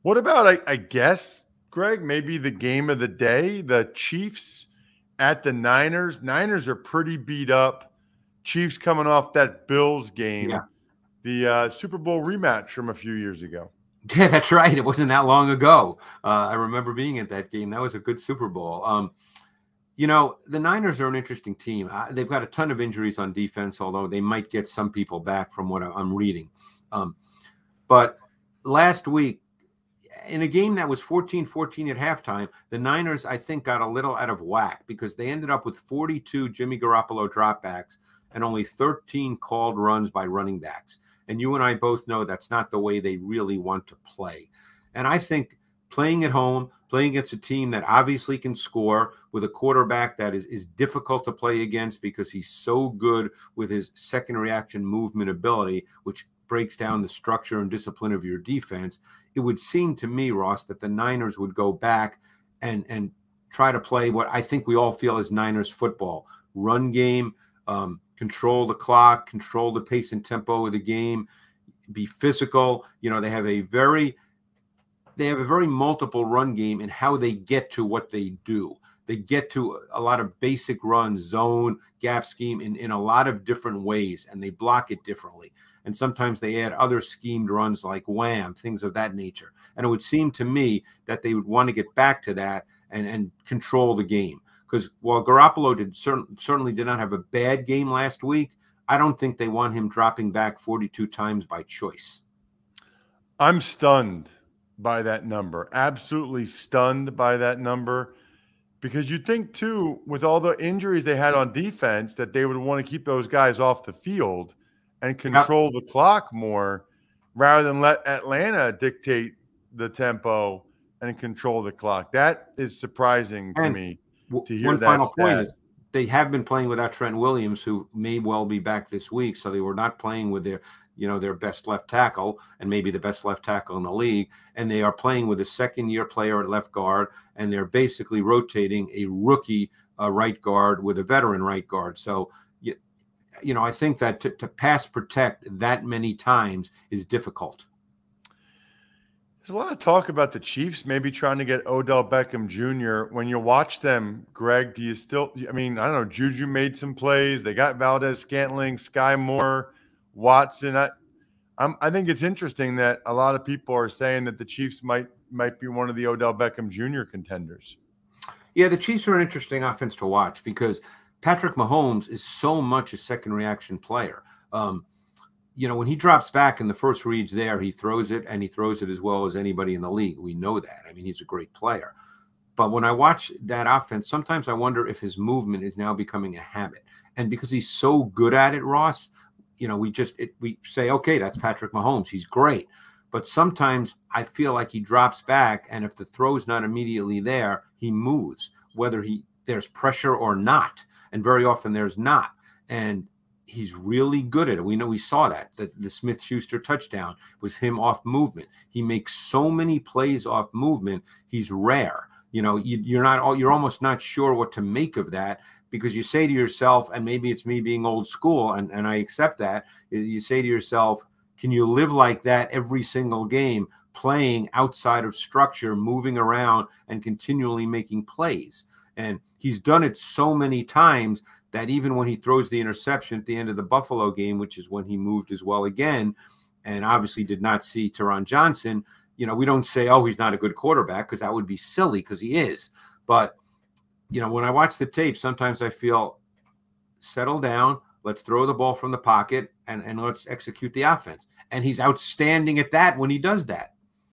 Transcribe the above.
What about, I guess, Greg, maybe the game of the day, the Chiefs at the Niners? Niners are pretty beat up. Chiefs coming off that Bills Yeah. game, the Super Bowl rematch from a few years ago. Yeah, that's right. It wasn't that long ago. I remember being at that game. That was a good Super Bowl. The Niners are an interesting team. They've got a ton of injuries on defense, although they might get some people back from what I'm reading. But last week, in a game that was 14-14 at halftime, the Niners, I think, got a little out of whack because they ended up with 42 Jimmy Garoppolo dropbacks and only 13 called runs by running backs. And you and I both know that's not the way they really want to play. And I think playing at home, playing against a team that obviously can score with a quarterback that is difficult to play against because he's so good with his second reaction movement ability, which breaks down the structure and discipline of your defense. It would seem to me, Ross, that the Niners would go back and try to play what I think we all feel is Niners football. Run game, control the clock, control the pace and tempo of the game, be physical. They have a very multiple run game in how they get to what they do. They get to a lot of basic runs, zone, gap scheme in a lot of different ways, and they block it differently. And sometimes they add other schemed runs like wham, things of that nature. And it would seem to me that they would want to get back to that and control the game. Because while Garoppolo certainly did not have a bad game last week, I don't think they want him dropping back 42 times by choice. I'm stunned by that number, absolutely stunned by that number, because you'd think, too, with all the injuries they had on defense, that they would want to keep those guys off the field and control the clock more rather than let Atlanta dictate the tempo and control the clock. That is surprising to me to hear that. One final point is they have been playing without Trent Williams, who may well be back this week. So they were not playing with their best left tackle and maybe the best left tackle in the league. And they are playing with a second-year player at left guard, and they're basically rotating a rookie right guard with a veteran right guard. So, I think that to pass protect that many times is difficult. There's a lot of talk about the Chiefs maybe trying to get Odell Beckham Jr. When you watch them, Greg, do you still – I don't know, Juju made some plays. They got Valdez-Scantling, Sky Moore, Watson. I think it's interesting that a lot of people are saying that the Chiefs might be one of the Odell Beckham Jr. contenders. Yeah, the Chiefs are an interesting offense to watch because Patrick Mahomes is so much a second reaction player. When he drops back and the first read's there, he throws it, and he throws it as well as anybody in the league. We know that. He's a great player. But when I watch that offense, sometimes I wonder if his movement is now becoming a habit. And because he's so good at it, Ross, we say, okay, that's Patrick Mahomes. He's great. But sometimes I feel like he drops back, and if the throw's not immediately there, he moves, whether there's pressure or not. And very often there's not. And he's really good at it. We saw that the Smith-Schuster touchdown was him off movement. He makes so many plays off movement. He's rare. You're almost not sure what to make of that, because you say to yourself, and maybe it's me being old school, and I accept that, you say to yourself, can you live like that every single game, playing outside of structure, moving around, and continually making plays? And he's done it so many times that even when he throws the interception at the end of the Buffalo game, which is when he moved as well again, and obviously did not see Teron Johnson, we don't say, oh, he's not a good quarterback, because that would be silly, because he is. But, when I watch the tape, sometimes I feel, settle down, let's throw the ball from the pocket, and let's execute the offense. And he's outstanding at that when he does that.